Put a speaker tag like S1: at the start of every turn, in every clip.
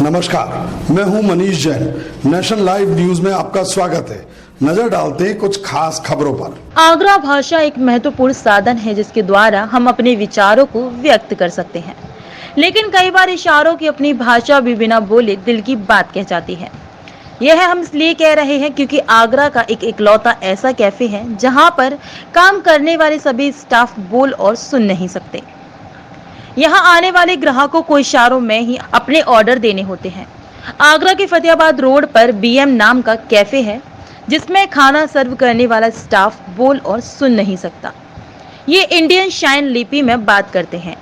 S1: नमस्कार, मैं हूं Manish Jain. National live news में आपका स्वागत है। नजर डालते हैं कुछ खास खबरों पर।
S2: आग्रा भाषा एक महत्वपूर्ण साधन है जिसके द्वारा हम अपने विचारों को व्यक्त कर सकते हैं, लेकिन कई बार इशारों की अपनी भाषा भी बिना बोले दिल की बात कह जाती है। यह हम इसलिए कह रहे हैं क्योंकि आगरा का एक इकलौता ऐसा कैफे है जहां पर काम करने वाले सभी स्टाफ बोल और सुन नहीं सकते। यहाँ आने वाले ग्राहकों को इशारों में ही अपने ऑर्डर देने होते हैं। आगरा के फतेहाबाद रोड पर बीएम नाम का कैफे है जिसमें खाना सर्व करने वाला स्टाफ बोल और सुन नहीं सकता। ये इंडियन साइन लिपि में बात करते हैं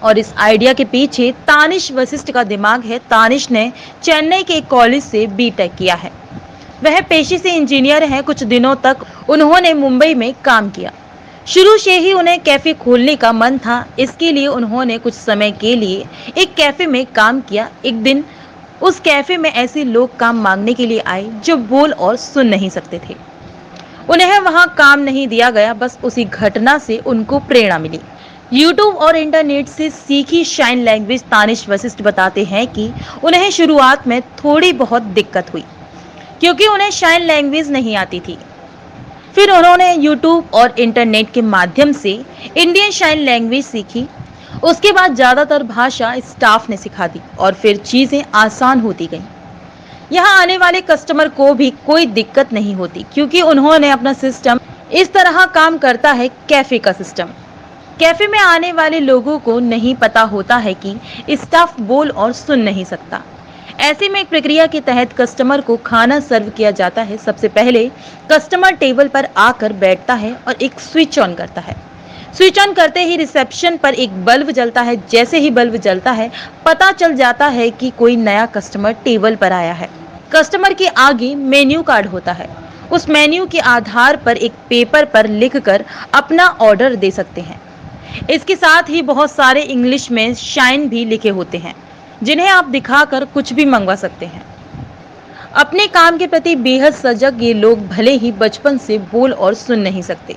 S2: और इस आइडिया के पीछे तानिश वशिष्ठ का दिमाग है। तानिश ने चेन्नई के एक कॉलेज से बीटेक किया है। वह पेशे से इंजीनियर है। कुछ दिनों तक उन्होंने मुंबई में काम किया। शुरू से ही उन्हें कैफे खोलने का मन था। इसके लिए उन्होंने कुछ समय के लिए एक कैफे में काम किया। एक दिन उस कैफे में ऐसे लोग काम मांगने के लिए आए जो बोल और सुन नहीं सकते थे। उन्हें वहां काम नहीं दिया गया। बस उसी घटना से उनको प्रेरणा मिली। यूट्यूब और इंटरनेट से सीखी साइन लैंग्वेज। तानिश वशिष्ठ बताते हैं कि उन्हें शुरुआत में थोड़ी बहुत दिक्कत हुई क्योंकि उन्हें साइन लैंग्वेज नहीं आती थी। फिर उन्होंने यूट्यूब और इंटरनेट के माध्यम से इंडियन साइन लैंग्वेज सीखी। उसके बाद ज़्यादातर भाषा स्टाफ ने सिखा दी और फिर चीज़ें आसान होती गईं। यहाँ आने वाले कस्टमर को भी कोई दिक्कत नहीं होती क्योंकि उन्होंने अपना सिस्टम इस तरह काम करता है। कैफे का सिस्टम, कैफे में आने वाले लोगों को नहीं पता होता है कि स्टाफ बोल और सुन नहीं सकता। ऐसे में एक प्रक्रिया के तहत कस्टमर को खाना सर्व किया जाता है। सबसे पहले कस्टमर टेबल पर आकर बैठता है और एक स्विच ऑन करता है। स्विच ऑन करते ही रिसेप्शन पर एक बल्ब जलता है। जैसे ही बल्ब जलता है पता चल जाता है कि कोई नया कस्टमर टेबल पर आया है। कस्टमर के आगे मेन्यू कार्ड होता है। उस मेन्यू के आधार पर एक पेपर पर लिखकर अपना ऑर्डर दे सकते हैं। इसके साथ ही बहुत सारे इंग्लिश में साइन भी लिखे होते हैं जिन्हें आप दिखाकर कुछ भी मंगवा सकते हैं। अपने काम के प्रति बेहद सजग ये लोग भले ही बचपन से बोल और सुन नहीं सकते,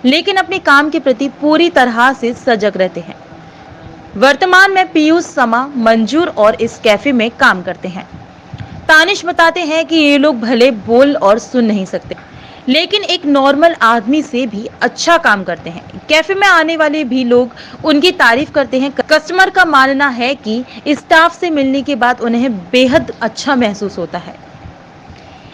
S2: लेकिन अपने काम के प्रति पूरी तरह से सजग रहते हैं। वर्तमान में पीयूष, समा, मंजूर और इस कैफे में काम करते हैं। तानिश बताते हैं कि ये लोग भले बोल और सुन नहीं सकते, लेकिन एक नॉर्मल आदमी से भी अच्छा काम करते हैं। कैफे में आने वाले भी लोग उनकी तारीफ करते हैं। कस्टमर का मानना है कि स्टाफ से मिलने के बाद उन्हें बेहद अच्छा महसूस होता है।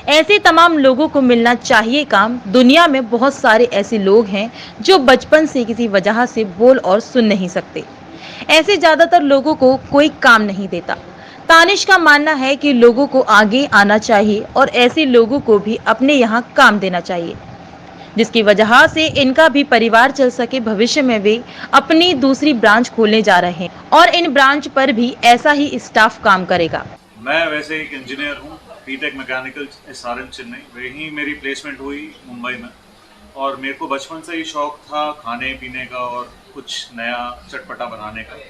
S2: ऐसे तमाम लोगों को मिलना चाहिए काम। दुनिया में बहुत सारे ऐसे लोग हैं जो बचपन से किसी वजह से बोल और सुन नहीं सकते। ऐसे ज्यादातर लोगों को कोई काम नहीं देता। तानिश का मानना है कि लोगों को आगे आना चाहिए और ऐसे लोगों को भी अपने यहाँ काम देना चाहिए, जिसकी वजह से इनका भी परिवार चल सके। भविष्य में वे अपनी दूसरी ब्रांच खोलने जा रहे हैं और इन ब्रांच पर भी ऐसा ही स्टाफ काम करेगा।
S3: मैं वैसे एक इंजीनियर हूँ, बीटेक मैकेनिकल SRM चेन्नई। वहीं मेरी प्लेसमेंट हुई मुंबई में और मेरे को बचपन से ही शौक था खाने पीने का और कुछ नया चटपटा बनाने का।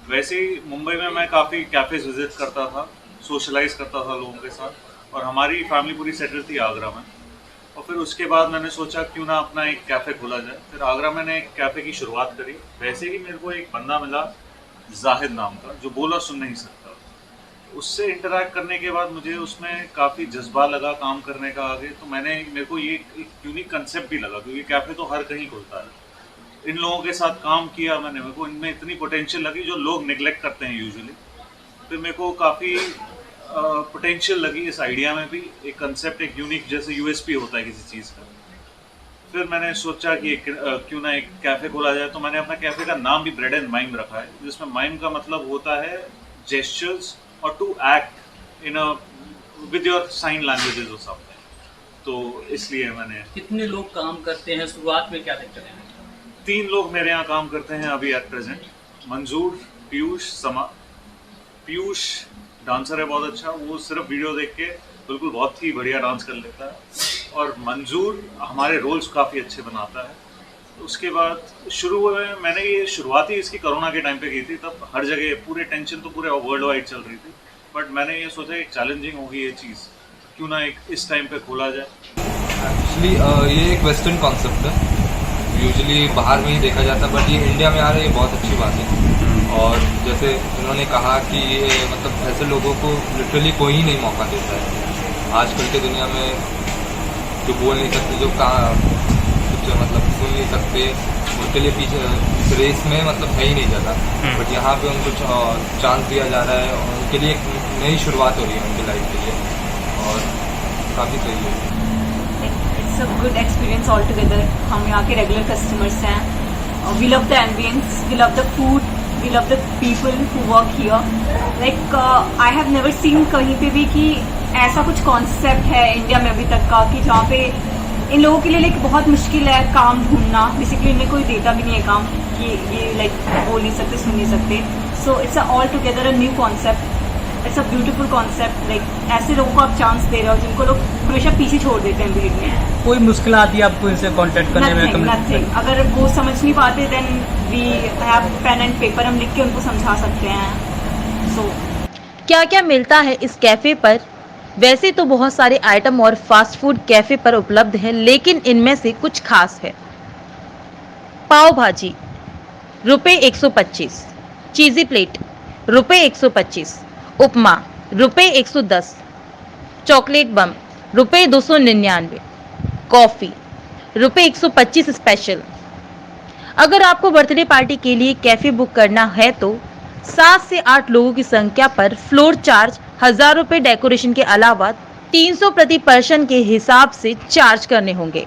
S3: वैसे ही मुंबई में मैं काफ़ी कैफ़ेज़ विजिट करता था, सोशलाइज करता था लोगों के साथ, और हमारी फैमिली पूरी सेटल थी आगरा में। और फिर उसके बाद मैंने सोचा क्यों ना अपना एक कैफ़े खोला जाए। फिर आगरा मैंने एक कैफ़े की शुरुआत करी। वैसे ही मेरे को एक बंदा मिला जाहिद नाम का जो बोला सुन नहीं सकता। उससे इंटरैक्ट करने के बाद मुझे उसमें काफ़ी जज्बा लगा काम करने का आगे। तो मेरे को ये एक यूनिक कंसेप्ट भी लगा क्योंकि कैफ़े तो हर कहीं खुलता है। इन लोगों के साथ काम किया मैंने, मेरे को इनमें इतनी पोटेंशियल लगी जो लोग निगलेक्ट करते हैं यूजुअली। फिर मेरे को काफ़ी पोटेंशियल लगी इस आइडिया में भी। एक कंसेप्ट, एक यूनिक जैसे USP होता है किसी चीज़ का। फिर मैंने सोचा कि क्यों ना एक कैफ़े खोला जाए। तो मैंने अपना कैफ़े का नाम भी ब्रेड एंड माइम रखा है, जिसमें माइम का मतलब होता है जेस्चर्स और to act in with your sign languages और समथिंग। तो इसलिए मैंने।
S4: कितने लोग काम करते हैं? शुरुआत में क्या दिक्कत है?
S3: 3 लोग मेरे यहाँ काम करते हैं अभी एट प्रेजेंट। मंजूर, पीयूष, समा। पीयूष डांसर है बहुत अच्छा, वो सिर्फ वीडियो देख के बिल्कुल बहुत ही बढ़िया डांस कर लेता है। और मंजूर हमारे रोल्स काफ़ी अच्छे बनाता है। उसके बाद शुरू में मैंने ये शुरुआत ही इसकी कोरोना के टाइम पे की थी। तब हर जगह पूरे टेंशन तो पूरे वर्ल्ड वाइड चल रही थी, बट मैंने ये सोचा एक चैलेंजिंग होगी ये चीज़, क्यों ना एक इस टाइम पे खोला जाए।
S5: एक्चुअली ये एक वेस्टर्न कॉन्सेप्ट है, यूजुअली बाहर में ही देखा जाता है, बट ये इंडिया में आ रहा है, ये बहुत अच्छी बात है। और जैसे उन्होंने कहा कि ये मतलब ऐसे लोगों को लिटरली कोई ही नहीं मौका देता है आजकल की दुनिया में, जो बोल नहीं सकते, जो कुछ मतलब सुन नहीं सकते, उनके लिए पीछे इस रेस में मतलब है ही नहीं जगह। बट यहाँ पे उनको चांस दिया जा रहा है और उनके लिए एक नई शुरुआत हो रही है उनकी लाइफ के लिए, और काफ़ी सही है।
S6: It's a good experience all together. हम यहाँ के रेगुलर कस्टमर्स हैं। We love the ambience, we love the food, we love the people who work here. Like I have never seen कहीं पे भी कि ऐसा कुछ कॉन्सेप्ट है इंडिया में अभी तक का कि जहाँ पे इन लोगों के लिए लाइक बहुत मुश्किल है काम ढूंढना। बेसिकली इन्हें कोई देता भी नहीं है काम कि ये लाइक बोल नहीं सकते, सुन नहीं सकते। So it's all together a new concept, it's a beautiful concept. Like ऐसे लोगों को आप चांस दे रहे हो जिनको लोग हमेशा पीछे छोड़ देते हैं भीड़ में।
S4: कोई मुश्किल आती है आपको इनसे कांटेक्ट करने में?
S6: नथिंग। अगर वो समझ नहीं पाते then we have pen and paper, हम लिख के उनको समझा सकते हैं। सो
S2: क्या क्या मिलता है इस कैफे पर? वैसे तो बहुत सारे आइटम और फास्ट फूड कैफे पर उपलब्ध है, लेकिन इनमें से कुछ खास है। पाव भाजी रुपए 125, चीजी प्लेट रुपए 125, उपमा रुपए 110, चॉकलेट बम रुपए 299, कॉफी रुपए 125 स्पेशल। अगर आपको बर्थडे पार्टी के लिए कैफे बुक करना है तो 7 से 8 लोगों की संख्या पर फ्लोर चार्ज 1000 रुपए, डेकोरेशन के अलावा 300 प्रति पर्सन के हिसाब से चार्ज करने होंगे।